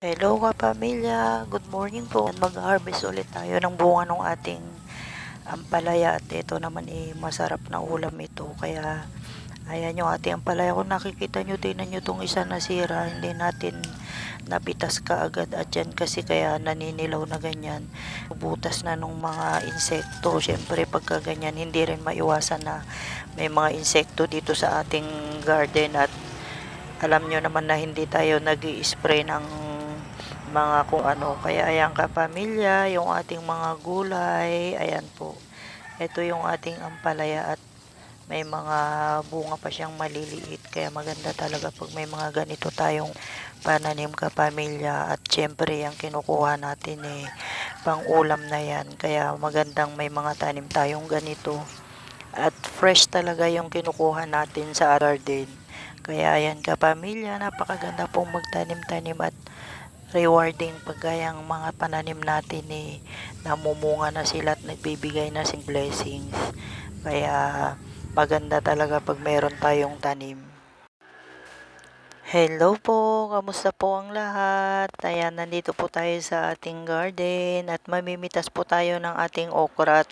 Hello kapamilya, good morning po. Mag-harvest ulit tayo ng bunga ng ating ampalaya at ito naman masarap na ulam ito. Kaya ayan yung ating ampalaya. Kung nakikita nyo, tingnan nyo itong isa nasira. Hindi natin napitas kaagad at yan kasi kaya naninilaw na ganyan. Butas na nung mga insekto. Siyempre pagka ganyan hindi rin maiwasan na may mga insekto dito sa ating garden at alam nyo naman na hindi tayo nag-i-spray ng mga kung ano. Kaya ayan kapamilya, yung ating mga gulay, ayan po. Ito yung ating ampalaya at may mga bunga pa siyang maliliit. Kaya maganda talaga pag may mga ganito tayong pananim kapamilya. At syempre yung kinukuha natin pang ulam na yan. Kaya magandang may mga tanim tayong ganito. At fresh talaga yung kinukuha natin sa garden. Kaya ayan kapamilya, napakaganda pong magtanim-tanim at rewarding pagkayang mga pananim natin namumunga na sila at nagbibigay na sing blessings. Kaya maganda talaga pag meron tayong tanim. Hello po, kamusta po ang lahat? Ayan, nandito po tayo sa ating garden at mamimitas po tayo ng ating okra at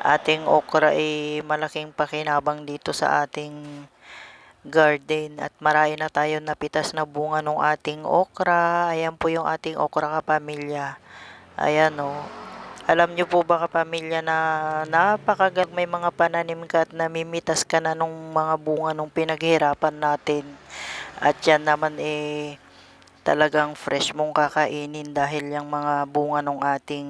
ating okra ay malaking pakinabang dito sa ating garden at marami na tayo napitas na bunga ng ating okra. Ayan po yung ating okra kapamilya. Ayan o. Alam nyo po ba kapamilya na napakagag may mga pananim ka at namimitas ka na nung mga bunga nung pinaghirapan natin. At yan naman talagang fresh mong kakainin dahil yung mga bunga ng ating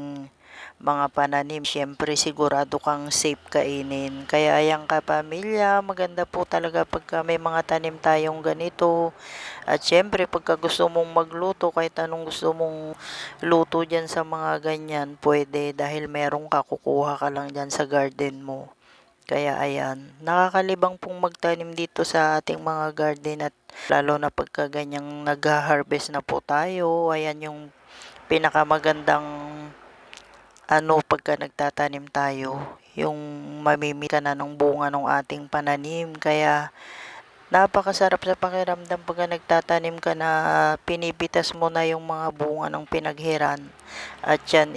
mga pananim. Siyempre sigurado kang safe kainin. Kaya ayan kapamilya, maganda po talaga pagka may mga tanim tayong ganito. At siyempre pagka gusto mong magluto, kahit anong gusto mong luto dyan sa mga ganyan, pwede dahil merong kakukuha ka lang dyan sa garden mo. Kaya ayan, nakakalibang pong magtanim dito sa ating mga garden at lalo na pagka ganyang nag-harvest na po tayo. Ayan yung pinakamagandang pagka nagtatanim tayo, yung mamimit ka na ng bunga ng ating pananim. Kaya napakasarap sa pakiramdam pagka nagtatanim ka na pinipitas mo na yung mga bunga ng pinaghiran. At yan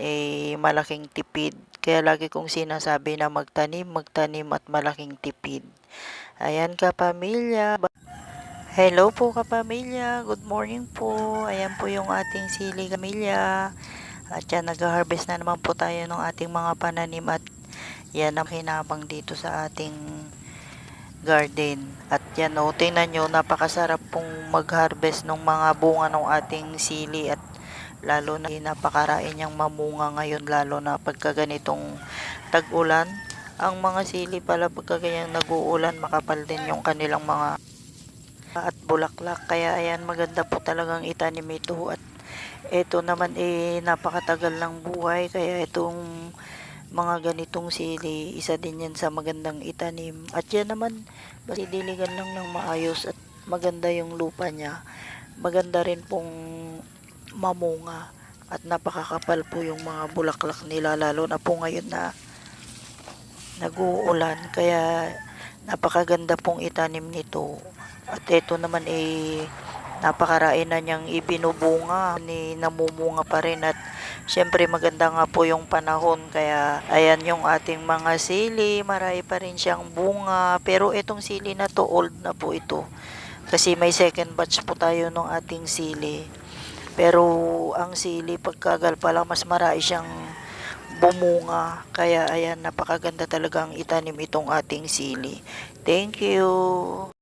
malaking tipid. Kaya lagi kong sinasabi na magtanim at malaking tipid. Ayan kapamilya. Hello po kapamilya. Good morning po. Ayan po yung ating sili kapamilya. At yan, nag-harvest na naman po tayo ng ating mga pananim at yan ang kinabang dito sa ating garden. At yan o, tingnan nyo, napakasarap pong mag-harvest ng mga bunga ng ating sili at lalo na napakarain niyang mamunga ngayon lalo na pagka ganitong tag-ulan. Ang mga sili pala pagka ganyang nag-uulan, makapal din yung kanilang mga at bulaklak. Kaya ayan, maganda po talagang itanim ito at ito naman napakatagal ng buhay. Kaya itong mga ganitong sili, isa din yan sa magandang itanim. At yan naman, basta diligan lang ng maayos at maganda yung lupa niya. Maganda rin pong mamunga at napakakapal po yung mga bulaklak nila lalo na po ngayon na nag-uulan. Kaya napakaganda pong itanim nito. At ito naman napakarain na niyang ibinubunga namumunga pa rin at syempre maganda nga po yung panahon. Kaya ayan yung ating mga sili, marami pa rin siyang bunga. Pero itong sili na to old na po ito. Kasi may second batch po tayo ng ating sili. Pero ang sili pagkagal pa lang mas marami siyang bumunga. Kaya ayan, napakaganda talagang itanim itong ating sili. Thank you.